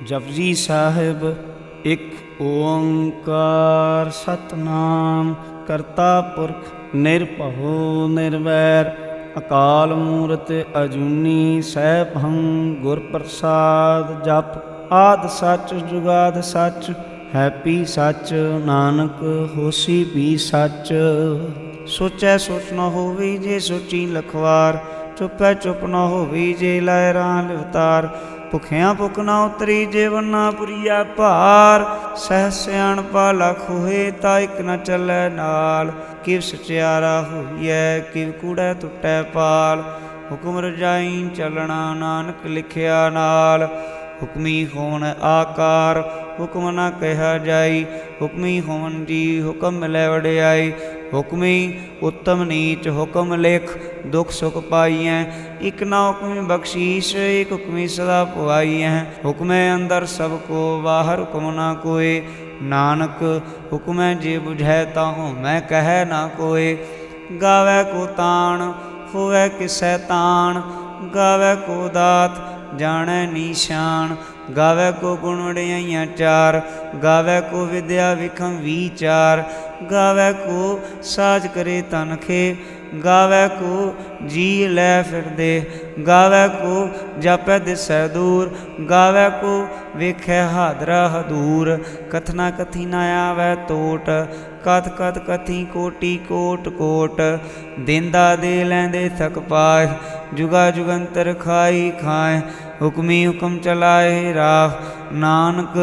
ਜਪਜੀ ਸਾਹਿਬ ਇੱਕ ਓੰਕਾਰ ਸਤਨਾਮ ਕਰਤਾ ਪੁਰਖ ਨਿਰਭਉ ਨਿਰਵੈਰ ਅਕਾਲ ਮੂਰਤ ਅਜੂਨੀ ਸੈਭੰ ਗੁਰ ਪ੍ਰਸਾਦ ਜਪ ਆਦਿ ਸੱਚ ਜੁਗਾਦਿ ਸੱਚ ਹੈਪੀ ਸੱਚ ਨਾਨਕ ਹੋਸੀ ਵੀ ਸੱਚ। ਸੋਚੈ ਸੋਚ ਨ ਹੋਵੀ ਜੇ ਸੋਚੀ ਲਖਵਾਰ, ਚੁੱਪੈ ਚੁੱਪ ਨ ਹੋਵੀ ਜੇ ਲਾਇ ਰਾਂ ਲਿਵਤਾਰ। ਭੁਖਿਆਂ ਭੁਖ ਨਾ ਉਤਰੀ ਜੇ ਵਰਨਾ ਪੁਰੀਆ ਭਾਰ, ਸਹਿ ਸਿਆਣਪਾ ਲਖ ਹੋਏ ਤਾ ਇਕ ਨ ਚੱਲੈ ਨਾਲ। ਕਿਵ ਸਚਿਆਰਾ ਹੋਈਐ ਕਿਵ ਕੂੜੈ ਟੁੱਟੈ ਪਾਲ, ਹੁਕਮ ਰਜਾਈ ਚੱਲਣਾ ਨਾਨਕ ਲਿਖਿਆ ਨਾਲ। ਹੁਕਮੀ ਹੋਵਨ ਆਕਾਰ ਹੁਕਮ ਨਾ ਕਿਹਾ ਜਾਈ, ਹੁਕਮੀ ਹੋਵਨ ਜੀ ਹੁਕਮ ਮਿਲੈ ਵਡਿਆਈ। ਹੁਕਮੀ ਉੱਤਮ ਨੀਚ ਹੁਕਮ ਲਿਖ, ਦੁਖ ਸੁਖ ਪਾਈਐ। ਇਕ ਨਾ ਹੁਕਮੀ ਬਖਸ਼ੀਸ਼ ਇਕ ਹੁਕਮੀ ਸਦਾ ਪੁਆਈਐ। ਹੁਕਮੈ ਅੰਦਰ ਸਭ ਕੋ ਬਾਹਰ ਹੁਕਮ ਨਾ ਕੋਏ, ਨਾਨਕ ਹੁਕਮੈ ਜੇ ਬੁਝੈ ਤਾ ਹੋਮੈ ਕਹਿ ਨਾ ਕੋਏ। ਗਾਵੈ ਕੋ ਤਾਣ ਹੋਵੈ ਕਿਸੈ ਤਾਣ, ਗਾਵੈ ਕੋ ਦਾਤ ਜਾਣੈ ਨੀਸ਼ਾਨ। ਗਾਵੈ ਕੋ ਗੁਣ ਵਡਿਆਈਆਂ ਚਾਰ, ਗਾਵੈ ਕੋ ਵਿਦਿਆ ਵਿਖਮ ਵੀਚਾਰ। ਗਾਵੈ ਕੋ ਸਾਜ ਕਰੇ ਤਨਖੇ, ਗਾਵੈ ਕੋ ਜੀ ਲੈ ਫਿਰਦੇ। ਗਾਵੈ ਕੋ ਜਾਪੈ ਦਿਸੈ ਦੂਰ, ਗਾਵੈ ਕੋ ਵੇਖੈ ਹਾਦਰਾ ਹਦੂਰ। ਕਥਨਾ ਕਥੀ ਨਾ ਆਵੈ ਟੋਟ, ਕਥ ਕਥ ਕਥੀ ਕੋਟੀ ਕੋਟ ਕੋਟ। ਦੇਂਦਾ ਦੇ ਲੈਂਦੇ ਥਕ ਪਾਏ, ਜੁਗਾ ਜੁਗੰਤਰ ਖਾਈ ਖਾਏ। ਹੁਕਮੀ ਹੁਕਮ ਚਲਾਏ ਰਾਹ, ਨਾਨਕ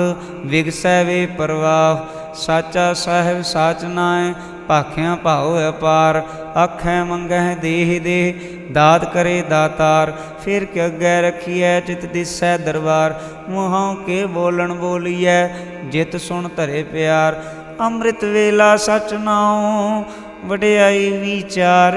ਵਿਗਸੈ ਵੇ ਪਰਵਾਹ। ਸਾਚਾ ਸਾਹਿਬ ਸਾਚ ਨਾਇ, ਭਾਖਿਆਂ ਭਾਉ ਅਪਾਰ। ਆਖੈ ਮੰਗਹਿ ਦੇਹ ਦੇ, ਦਾਤ ਕਰੇ ਦਾਤਾਰ। ਫਿਰ ਕਿ ਅੱਗੇ ਰਖੀਐ ਚਿਤ ਦਿਸੈ ਦਰਬਾਰ। ਮੂੰਹੋਂ ਕੇ ਬੋਲਣ ਬੋਲੀਐ, ਜਿਤ ਸੁਣ ਧਰੇ ਪਿਆਰ। ਅੰਮ੍ਰਿਤ ਵੇਲਾ ਸਚ ਨਾਉ, ਵਡਿਆਈ ਵਿਚਾਰ।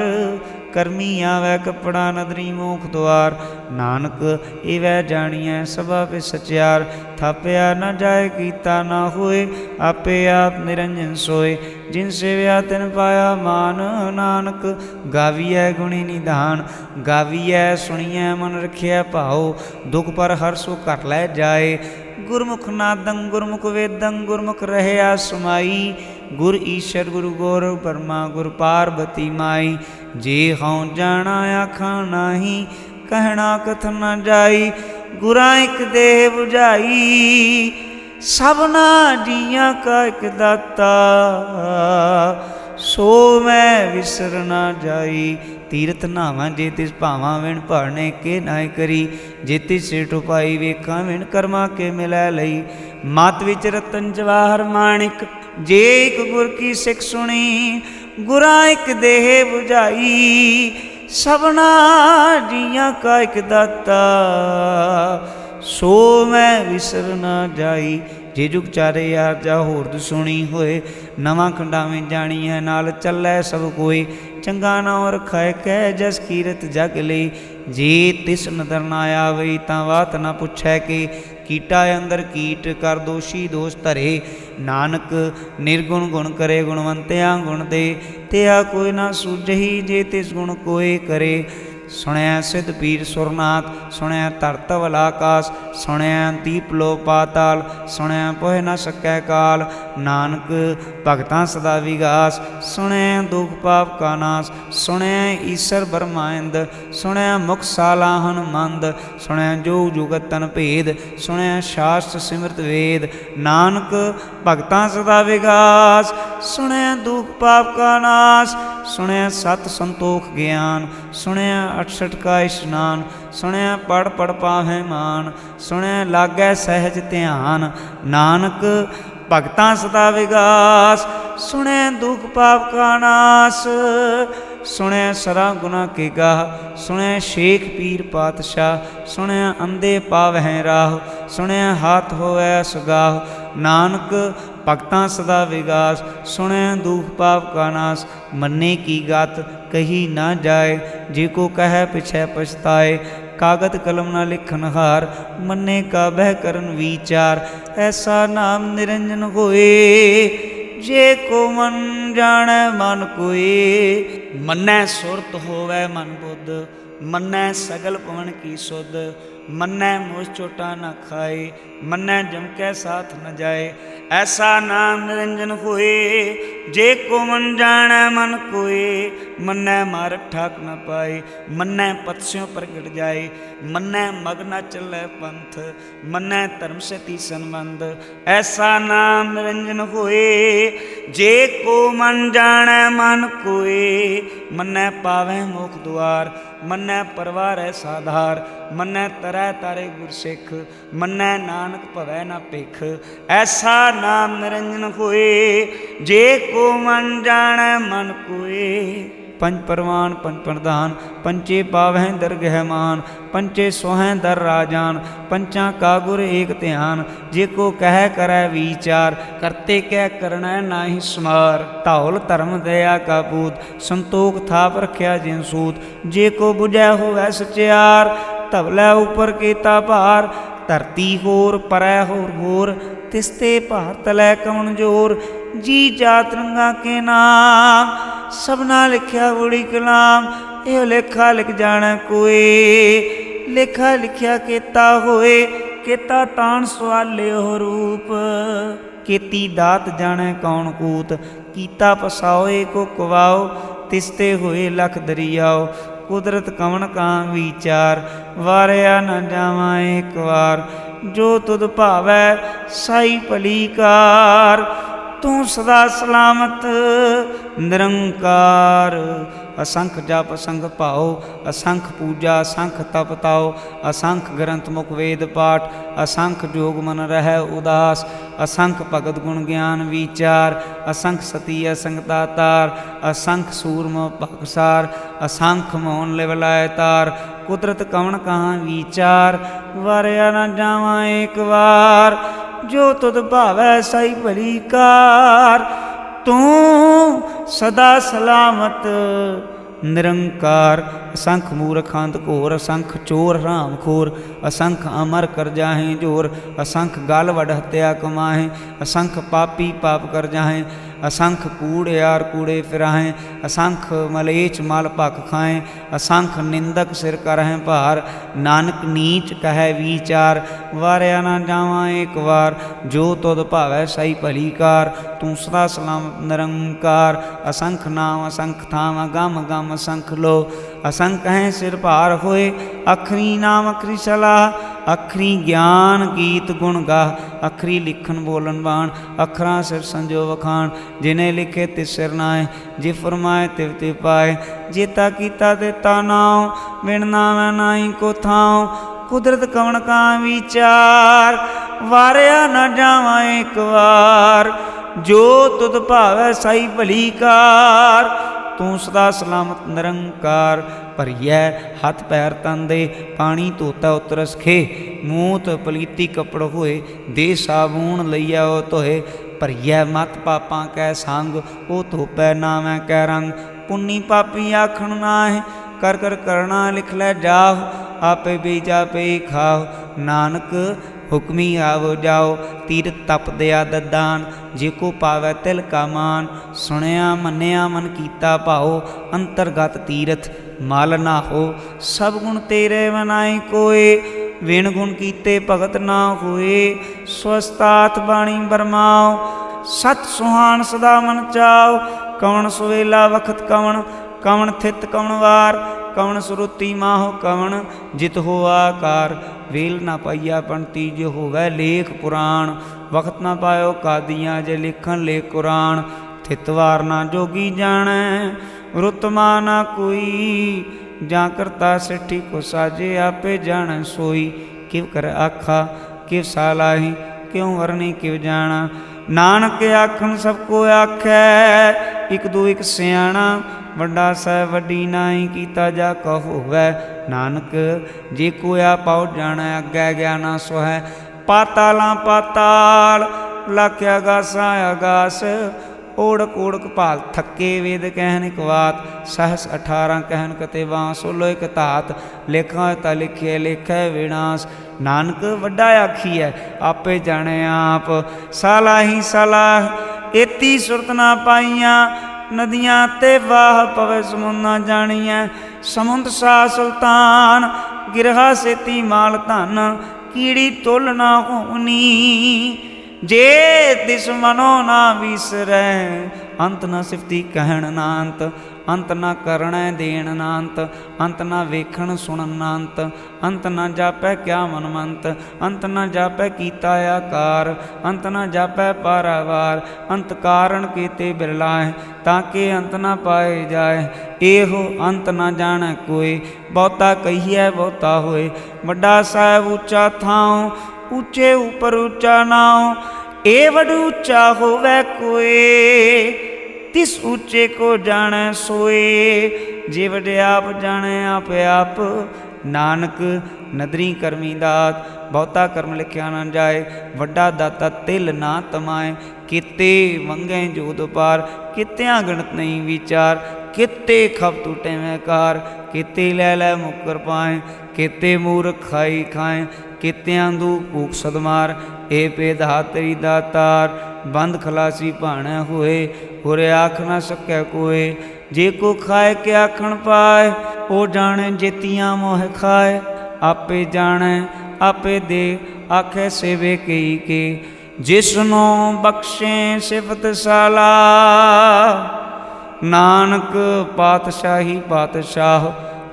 ਕਰਮੀ ਆਵੈ ਕੱਪੜਾ ਨਦਰੀ ਮੋਖ ਦੁਆਰ, ਨਾਨਕ ਇਵੈ ਜਾਣੀਐ ਸਭਾ ਪੇ ਸਚਿਆਰ। ਥਾਪਿਆ ਨਾ ਜਾਏ ਕੀਤਾ ਨਾ ਹੋਏ, ਆਪੇ ਆਪ ਨਿਰੰਜਨ ਸੋਏ। ਜਿਨ ਸੇਵਿਆ ਤਿਨ ਪਾਇਆ ਮਾਨ, ਨਾਨਕ ਗਾਵੀਐ ਗੁਣੀ ਨਿਧਾਨ। ਗਾਵੀਐ ਸੁਣੀਐ ਮਨ ਰਖਿਆ ਭਾਉ, ਦੁਖ ਪਰ ਹਰ ਸੋ ਘਰ ਲੈ ਜਾਏ। ਗੁਰਮੁਖ ਨਾਦੰ ਗੁਰਮੁਖ ਵੇਦੰ, ਗੁਰਮੁਖ ਰਹਿਆ ਸਮਾਈ। ਗੁਰ ਈਸ਼ਰ ਗੁਰੂ ਗੋਰਵ ਬਰਮਾ ਗੁਰ ਪਾਰਬਤੀ ਮਾਈ। ਜੇ ਹਉ ਜਾਣਾ ਆਖਾਂ ਨਾਹੀ, ਕਹਿਣਾ ਕਥਨ ਨ ਜਾਈ। ਗੁਰਾਂ ਇਕ ਦੇਹ ਬੁਝਾਈ, ਸਭਨਾ ਜੀਆਂ ਕਾ ਇਕ ਦਾਤਾ। ਸੋ ਮੈਂ ਵਿਸਰ ਨਾ ਜਾਈ। ਤੀਰਥ ਨਾਵਾਂ ਜੇ ਤਿਸ ਭਾਵਾਂ ਵਿਣ ਭਾਣੇ ਕੇ ਨਾਇ ਕਰੀ। ਜੇ ਤਿਸ ਸਿਰ ਟੁਪਾਈ ਵੇਖਾਂ ਵਿਣ ਕਰਮਾ ਕੇ ਮਿਲੈ ਲਈ। ਮਤ ਵਿੱਚ ਰਤਨ ਜਵਾਹਰ ਮਾਣਿਕ, ਜੇ ਇਕ ਗੁਰ ਕੀ ਸਿੱਖ ਸੁਣੀ। ਗੁਰਾਂ ਇਕ ਦੇਹ ਬੁਝਾਈ, ਸਭਨਾ ਜੀਆਂ ਕਾ ਇਕ ਦਾਤਾ। ਸੋ ਮੈਂ ਵਿਸਰ ਨਾ ਜਾਈ। ਜੇ ਜੁਗ ਚਾਰੇ ਯਾਰ ਜਾ ਹੋਰਦ ਸੁਣੀ ਹੋਏ, ਨਵਾਂ ਖੰਡਾਵੇਂ ਜਾਣੀਐ ਨਾਲ ਚੱਲੈ ਸਭ ਕੋਈ। ਚੰਗਾ ਨਾਉ ਰਖਾਇ ਕਹਿ ਜਸ ਕੀਰਤ ਜਗ ਲਈ। ਜੇ ਤਿਸ ਨਦਰ ਨਾ ਆਵਈ ਤਾਂ ਬਾਤ ਨਾ ਪੁੱਛੈ ਕਿ, ਕੀਟਾ ਅੰਦਰ ਕੀਟ ਕਰ ਦੋਸ਼ੀ ਦੋਸ਼ ਧਰੇ। ਨਾਨਕ ਨਿਰਗੁਣ ਗੁਣ ਕਰੇ ਗੁਣਵੰਤਿਆਂ ਗੁਣ ਦੇ, ਤਿਆ ਕੋਈ ਨਾ ਸੂਝਹੀ ਜੇ ਤਿਸ ਗੁਣ ਕੋਏ ਕਰੇ। ਸੁਣਿਆ ਸਿੱਧ ਪੀਰ ਸੁਰਨਾਥ, ਸੁਣਿਆ ਧਰਤ ਵਲ ਆਕਾਸ। ਸੁਣਿਆ ਦੀਪ ਲੋ ਪਾਤਾਲ, ਸੁਣਿਆ ਪੋਹਿ ਨ ਸਕੈ ਕਾਲ। ਨਾਨਕ ਭਗਤਾਂ ਸਦਾ ਵਿਗਾਸ, ਸੁਣਿਆ ਦੁਖ ਪਾਪ ਕਾ ਨਾਸ। ਸੁਣਿਆ ਈਸਰ ਬਰਮਾਇੰਦ, ਸੁਣਿਆ ਮੁਖ ਸਾਲਾਹਨ ਮੰਦ। ਸੁਣਿਆ ਜੋਗ ਜੁਗਤ ਤਨ ਭੇਦ, ਸੁਣਿਆ ਸ਼ਾਸਤਰ ਸਿਮਰਤ ਵੇਦ। ਨਾਨਕ ਭਗਤਾਂ ਸਦਾ ਵਿਗਾਸ, ਸੁਣਿਆ ਦੁਖ ਪਾਪ ਕਾ ਨਾਸ। ਸੁਣਿਆ ਸਤ ਸੰਤੋਖ ਗਿਆਨ, ਸੁਣਿਆ 68 ਕਾ ਇਸ਼ਨਾਨ। ਸੁਣਿਆ ਪੜ ਪੜ ਪਾਵਹਿ ਮਾਨ, ਸੁਣਿਆ ਲਾਗੈ ਸਹਿਜ ਧਿਆਨ। ਨਾਨਕ ਭਗਤਾਂ ਸਦਾ ਵਿਗਾਸ, ਸੁਣਿਆ ਦੁਖ ਪਾਪ ਕਾ ਨਾਸ। ਸੁਣਿਆ ਸਰਾ ਗੁਨਾ ਕੇ ਗਾਹ, ਸੁਣਿਆ ਸ਼ੇਖ ਪੀਰ ਪਾਤਸ਼ਾਹ। ਸੁਣਿਆ ਅੰਧੇ ਪਾਵਹਿ ਰਾਹ, ਸੁਣਿਆ ਹਾਥ ਹੋਵੈ ਸੁਗਾਹ। ਨਾਨਕ ਭਗਤਾਂ ਸਦਾ ਵਿਗਾਸ, ਸੁਣਿਆ ਦੁਖ ਪਾਪ ਕਾ ਨਾਸ। ਮੰਨੇ ਕੀ ਗਤ ਕਹੀ ਨਾ ਜਾਏ, ਜੇ ਕੋ ਕਹਿ ਪਿਛੈ ਪਛਤਾਏ। ਕਾਗਦ ਕਲਮ ਨਾ ਲਿਖਨ ਹਾਰ, ਮੰਨੇ ਕਾ ਬਹਿ ਕਰਨ ਵਿਚਾਰ। ਐਸਾ ਨਾਮ ਨਿਰੰਜਨ ਹੋਏ, ਜੇ ਕੋ ਮਨ ਜਾਣੈ ਮਨ ਕੋਏ। ਮੰਨੈ ਸੁਰਤ ਹੋਵੈ ਮਨ ਬੁੱਧ, ਮੰਨੈ ਸਗਲ ਭਵਨ ਕੀ ਸੁਧ। मन्नै मोह चोटा न खाए, मन्नै जम कै साथ न जाए। ऐसा नाम निरंजन होए, जे को मन जानै मन कोए। मन्नै मार्ग ठाक न पाए, मन्नै पथस्यों प्रगट जाए। मन्नै मग न चलै पंथ, मन्नै धर्म सती संबंध। ऐसा नाम निरंजन होए, जे को मन जानै मन कोए। मन्नै पावै मोख द्वार, मन्नै परवारै साधार। मन्नै तरै तारे गुर सिख, मन्नै नानक भवै न भिख। ऐसा नाम निरंजन होए, जे को मन जानै मन कोए। पंच परवान पंच प्रधान, पंचे पावै दरगह मान। पंचे सोहै दर राजान, पंचा का गुर एक ध्यान। जे को कह करै विचार, करते कै करना नाहि समार। धौल धर्म दया का पूत, संतोख थाप रखिया जिन सूत। जे को बुझै होवै सचियार, धवलै उपर कीता भार। धरती होर परै होर होर, तिसते भार तलै कवन जोर। जी जात रंगा के नाम, सबना लिखिया बड़ी कलाम। यो लेखा लिख जाने कोई, लेखा लिखिया केता होए। केता तान सवाले हो रूप, केती दात जाने कौन कूत। कीता पसाओ को कुवाओ, तिसते होए लख दरियाओ। कुदरत कवन का विचार, वारिया न जावा एक बार। जो तुद भावै साई भली कार, तू सदा सलामत निरंकार। असंख जप असंख भाओ, असंख पूजा असंख तप ताओ। असंख ग्रंथ मुख वेद पाठ, असंख जोग मन रहै उदास। असंख भगत गुण ज्ञान विचार, असंख सती असंख दातार। असंख सूरम भगसार, असंख मोहन लिव लाए तार। कुदरत कवन कहाँ विचार, वारिया न जावा एक बार। जो तुद भावै साई भली कार, तू सदा सलामत निरंकार। असंख मूर्ख अंध घोर, असंख चोर राम खोर। असंख अमर कर जाहें जोर, असंख गाल वड हत्या कमाहें। असंख पापी पाप कर जाहें, असंख कूड़ियार कूड़े फिराहें। असंख मलेच मल भख खाएं, असंख निंदक सिर करहें भार। नानक नीच कहे विचार, वारिया न जावा एक बार। जो तुद भावै साई भली कार, तू सदा सलामत निरंकार। असंख नाम असंख थाम, गम गम असंख लो। असंख हैं सिर भार होए, अखरी नाम अखरी सलाह। अखरी ज्ञान गीत गुण गाह, अखरी लिखन बोलन बाण। अखरां सिर संजो वखाण, जिन्हें लिखे तिस सिर नाए। जे फरमाए तिव तिव पाए, जेता कीता देता नाउ। बिन नामै नाई को थाउ, कुदरत कवन का विचार। वारिया न जावा एक बार, जो तुद भावै साई भली कार। तू सदा सलामत निरंकार। भरियै हथ पैर तन दे, पानी धोता उतरस खे। मूत पलीती कपड़ होए, दे साबून लईया ओ धोए। भरियै मत पापां कै संग, ओ धोपै नावै कै रंग। पुन्नी पापी आखण नाहि, कर कर करना लिख लै जाओ। आपे बीजा पे खाओ, नानक हुक्मी आवो जाओ। तीरथ तप दया ददान, जे को पावै तिल का मान। सुनिया मन्निया मन कीता भाओ, अंतरगत तीरथ मल ना हो। सब गुण तेरे मनाई कोय, विण गुण कीते भगत ना होए। स्वस्तात बाणी बरमाओ, सत सुहान सदा मन चाओ। कवन सुवेला वखत कवन, कवन थित कवन वार। कवन सुरुति माहो कवन, जित हो आकार। वेल ना पाइया पंती, जो होवै लेख पुराण। वक्त ना पायो कादियाँ, जे लिखन ले कुरान। थितवार ना जोगी जानै, रुतमा ना कोई। जा करता सिठी को साजे, आपे जानै सोई। किव कर आखा किव सालाही, क्यों वरनी किव जाना। नानक आखन सबको आखै, एक दो एक सियाणा। वड्डा साहिब वड्डी नाई, कीता जा कहो होवै। नानक जे कोया पाओ जाना, अग्गै ज्ञाना सोहै। पातालां पाताल, लाख्या गासा आगास। ओढ़क ओढ़क भाल थके, वेद कहन एक बात। सहस 18 कहन कते बांस, सोलो एक तात। लेखा ता लिखे लेखै विनाश। नानक वड्डा आखिए, आपे जाने आप। सालाही सलाह, एती सुरत ना पाइयां। नदियाँ ते वाह पवे समुंद ना जानिया। समुंद शाह सुल्तान, गिरहा सेती माल धन कीड़ी तुल ना होनी। जे तिस मनो ना विसरै अंत न सिफती कहण ना अंत। अंत न करण देण ना अंत। अंत न वेखण सुणन ना अंत। अंत न जापै क्या मनमंत। अंत न जापै कीता आकार। अंत न जापै पारावार। अंत कारण केते बिरलाए ताके अंत न पाए जाए। एहो अंत न जाणै कोय बहुता कहिए बहुता होए। वड्डा साहिब ऊँचा थाओ ऊँचे ऊपर ऊँचा नाओ। ए वड ऊँचा होवै कोय तिस ऊँचे को जाने सोए। जे वडे आप जाने आप आप नानक नदरी करमी दात। बहुता कर्म लिखिया न जाए वड्डा दाता तिल ना तमाए। किते मंगे जोद पार कित्या गणत नहीं विचार। किते खप टूटे में कार किते लै लै मुकर पाए। किते मूर्ख खाई खाए कित्या दू भूख सदमार। ए पेधा तेरी दातार बंद खलासी भाणे होए। होरे आख न सकै कोय जे को खाए के आखण पाए। ओ जाने जेतियां मोह खाए आपे जाने आपे दे आखे सेवे कई के। जिसनो बख्शे सिफत साला नानक पातशाही पातशाह।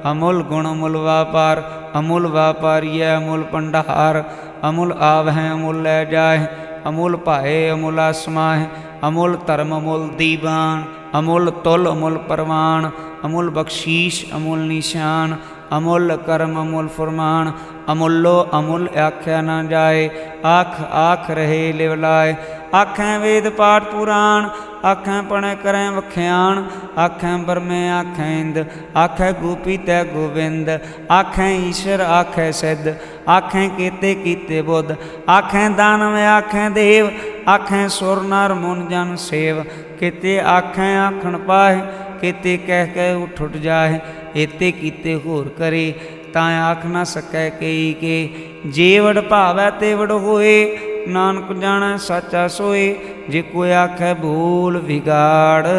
अमुल गुण अमुल व्यापार अमुल व्यापारी अमुल भंडार। अमुल आवह अमुल लै जाए अमुल भाए अमुल आसमाह। अमुल धर्म अमुल दीवान अमुल तुल अमुल परवान। अमुल बख्शीश अमुल निशान अमुल कर्म अमुल फरमान। अमुलो अमुल आख्या न जाए आख आख रहे लिवलाए। आखें वेद पाठ पुराण आखें पढ़े करें वख्याण। आखें बरमे आखें इंद आखें गोपी तै गोविंद। आखें ईश्वर आखें सिद्ध आखें केते कीते बुद्ध। आखें दानव आखें देव आखें सुर नर मुन जन सेव। केते आखें आखण पाए केते कह कह उठ उठ जाए। एते कीते होर करे तां आख न सकै कई के। जे वड भावै ते वड होए नानक जाणै साचा सोए। जे कोई आखै भूल विगाड़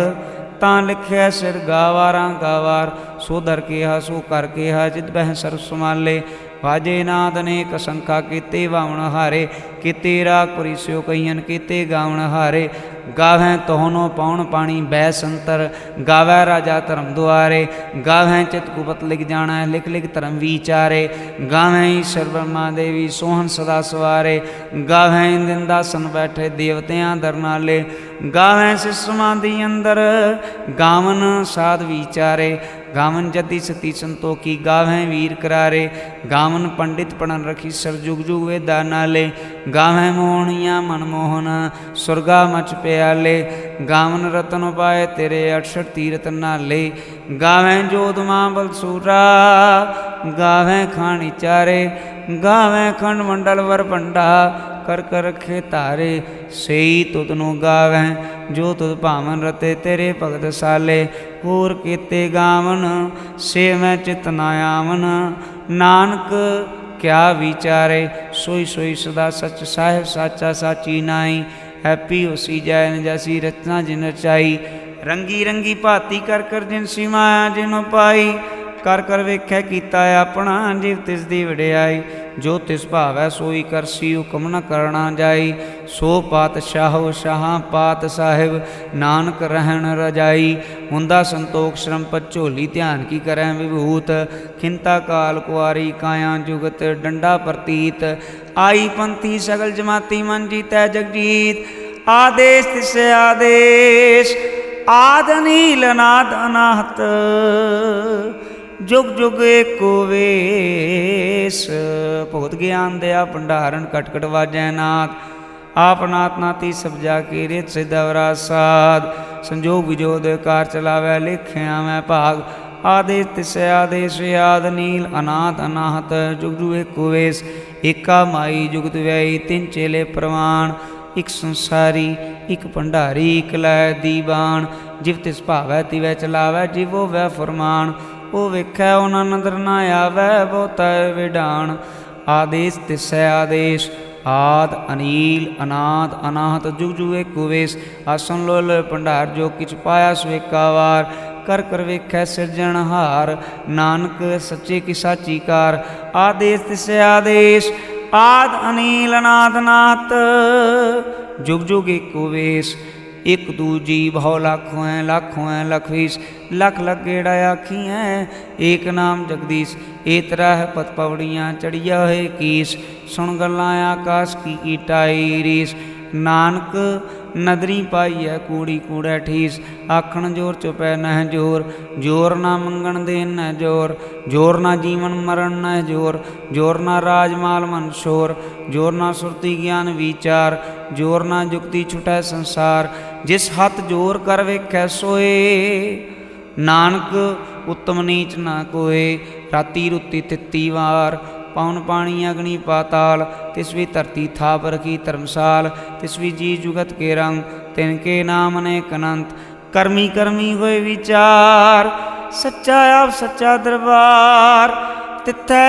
तां लिखिया सिर गावारां गावार। सो दर केहा सो कर केहा जित बह सर्व संभाले। वाजे नाद अनेक असंखा केते वावण हारे। केते राग परिस्यो कहियन केते गावण हारे। गावैं तोहनो पौण पाणी बै संतर। गावै राजा धर्म दुआरे। गावैं चित कुपत लिख जाणै लिख लिख धर्म विचारे। गावैं ईश्वर ब्रह्मा देवी सोहन सदा सवारे। गावैं इंदासन बैठे देवतियां दर नाले। गावैं सिस समाधि अंदर गावन साध विचारे। गावन जति सती संतोखी गावैं वीर करारे। गावन पंडित पढ़न रखी सर जुग जुग वेदा नाले। गावैं मोहनिया मनमोहन सुरगा मच प्याले। गावन रतन पाए तेरे 68 तीरथ नाले। गावैं जोध मां बलसूरा गावैं खानी चारे। गावैं खंड मंडल वर भंडा कर कर रखे तारे। सही तुदनु गावैं जो तुद भावन रते तेरे भगत साले। होर केते गावन से मैं चित ना आवन। नानक क्या विचारे सोई सोई सदा सच साहिब साचा साची नाई। हैप्पी होसी जैन जैसी रचना जिन रचाई। रंगी रंगी भाती कर कर जिन सी माया जिन पाई। कर कर वेख्या कीता अपना जिव तिस दी वडियाई। जो तिस भावै सोई करसी हुकम न करना जाई। सो पातशाहो शाहां पात साहिब नानक रहन रजाई। हुंदा संतोख श्रम पत झोली ध्यान की करै विभूत। खिंता काल कुआरी काया जुगत डंडा प्रतीत। आई पंथी सगल जमाती मन जीतै जगजीत। आदेश तिसे आदेश आद नील अनाद अनाहत। जुग जुग एको वेश। भुगत ज्ञान दया भंडारण कट कट वाजै नाथ। आप नाथ नाती सब जाके रेत सिद्धवरा साध। संजोग विजोद कार चलावै लिखिया मैं भाग। आदेश तिसै आदेश आद नील अनाथ अनाहत। जुग जुग एको वेश एका माई जुगत व्याई। तिन चेले प्रवाण एक संसारी एक भंडारी एक लै दीवान। जिव तिस भावै तिवै चलावै जिवो वै फरमान। ओ वेखै उना नदर ना आवै बहुता विडान। आदेश तिसै आदेश आद अनील अनाद अनाहत। जुग जुग एको वेश आसन लोल भंडार जो किछ पाया सो एका वार। कर कर वेखै सिरजनहार। नानक सच्चे की साची कार, आदेश तिसै आदेश, आद अनील अनाथ नाथ, जुग जुग एको वेश। एक दूजी भौ लाखों है, लाखों है लख बीस, लख लख गेड़ा आखी है, एक नाम जगदीश। ए तरह पत पवड़ियाँ चढ़िया है कीस, सुन गल्लां आकाश की टाई रीस। नानक नदरी पाई है कूड़ी कूड़ै ठीस, आखण जोर चुपै नह जोर, जोर ना मंगण देन न जोर, जोर ना जीवन मरण न जोर, जोर ना राजमाल मन शोर, जोर ना सुरती ज्ञान विचार, जोर ना जुक्ति छुटै संसार। जिस हथ जोर कर वेखै सोए, नानक उत्तम नीच ना कोय। राती रुती तित्ती वार, पवन पानी अग्नि पाताल, तिसवी धरती थाप रखी धर्मसाल। तिसवी जी जुगत के रंग, तिनके नाम अनेक अनंत। कर्मी कर्मी होए विचार, सच्चा आप सच्चा दरबार। तिथै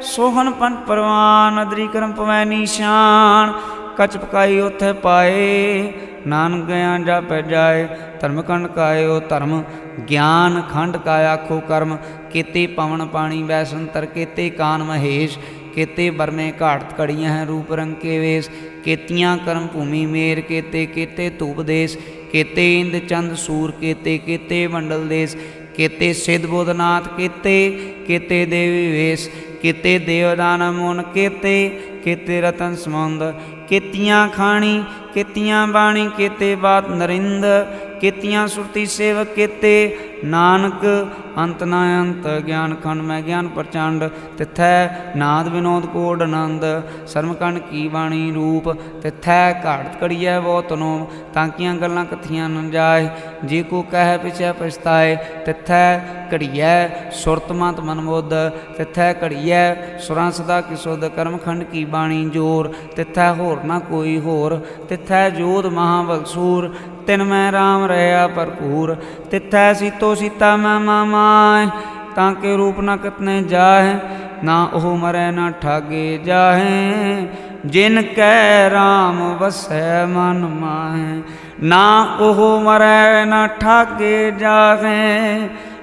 सोहन पंथ परवान, अदरी करम पवै निशान। कच पकाई उथ पाए, नानक गया जापै जाए। धर्म खंड कायो धर्म, ज्ञान खंड का आखो कर्म। केते पवन पानी बैसंतर, केते कान महेश। केते बरमे घाट कड़ियाँ हैं रूप रंग के वेश। केतियाँ कर्म भूमि मेर, केते केते धूप देश। केते इंद चंद सूर, केते केते मंडल देश। केते सिद्ध बोधनाथ, केते केते देवी वेश। केते देवदान मुन, केते केते रतन समुंद। केतियाँ खाणी केतियाँ बाणी, केते बात नरिंद। केतियाँ सुरती सेवक, केते नानक अंत न अंत। ज्ञान खंड में ज्ञान प्रचंड, तिथै नाद विनोद कोड आनंद। सरमकंड की बाणी रूप, तिथै घाट कड़िया बहुत नोम। तांकियाँ गल्लां कथियां न जाए, जे को कह पिछै पछताए। तिथै घड़िया सुरत मत मन बुद्ध, तिथै घड़िया सुरां सदा किसुद। कर्मखंड की बाणी जोर, तिथै होर ना कोई होर। तिथै जोध महाबलसूर, तिन मैं राम रहा भरपूर। तिथै सीतो सीता मैं मामाय, ताके रूप न कितने जाहे। ना ओह मरै ना ठागे जाहे, जिन कै राम बसै मन माहे। ना ओह मरै ना ठागे जाहे,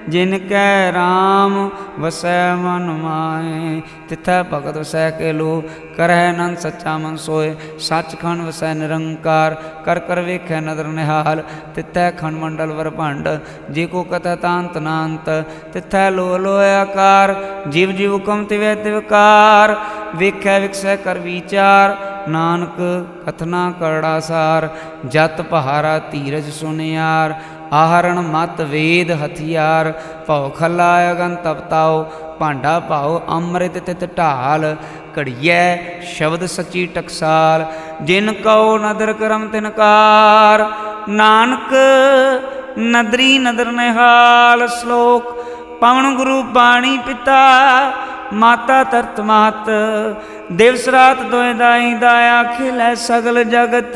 जिन कै राम वसै मन माहे। तिथै भगत वसै के लो, करह नंद सच्चा मन सोए। सचखंड वसै निरंकार, कर कर वेखै नदर निहाल। तिथै खंड मंडल वर भंड, जे को कथै तांत नांत। तिथै लो लो आकार, जीव जीव हुकम तिवै तिवकार। वेखै विकसै कर विचार, नानक कथना करड़ा सार। जत पहारा धीरज सुनियार, आहरण मत वेद हथियार। भौ खला अगन तपताओ, भांडा भाओ अमृत तित ढाल। घड़िया शब्द सच्ची टकसाल, जिन कहो नदर करम तिनकार। नानक नदरी नदर निहाल। श्लोक पवन गुरु बाणी पिता, माता तरत मात। दिवस रात दोए दाई दाया, खिलै सगल जगत।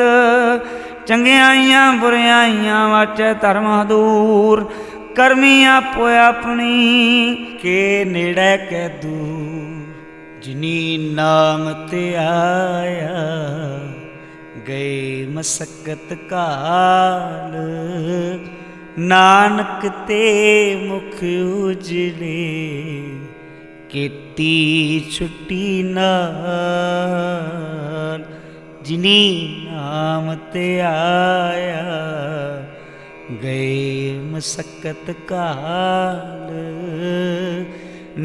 चंगियाइयां बुरियाइयां वाचै धर्म हदूर। करमी आपो अपनी, के नेड़ै कै दूर। जिनी नाम ते आया, गए मसक्कत काल। नानक ते मुख उजले, केती छुट्टी नाल। जिनी नाम ते आया, गए मसक्कत काल।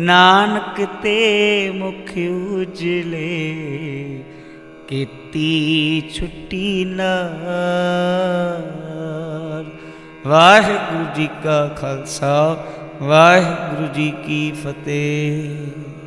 नानक ते मुख उजले, केती छुट्टी नाल। वाहिगुरु जी का खालसा, वाहिगुरु जी की फतेह।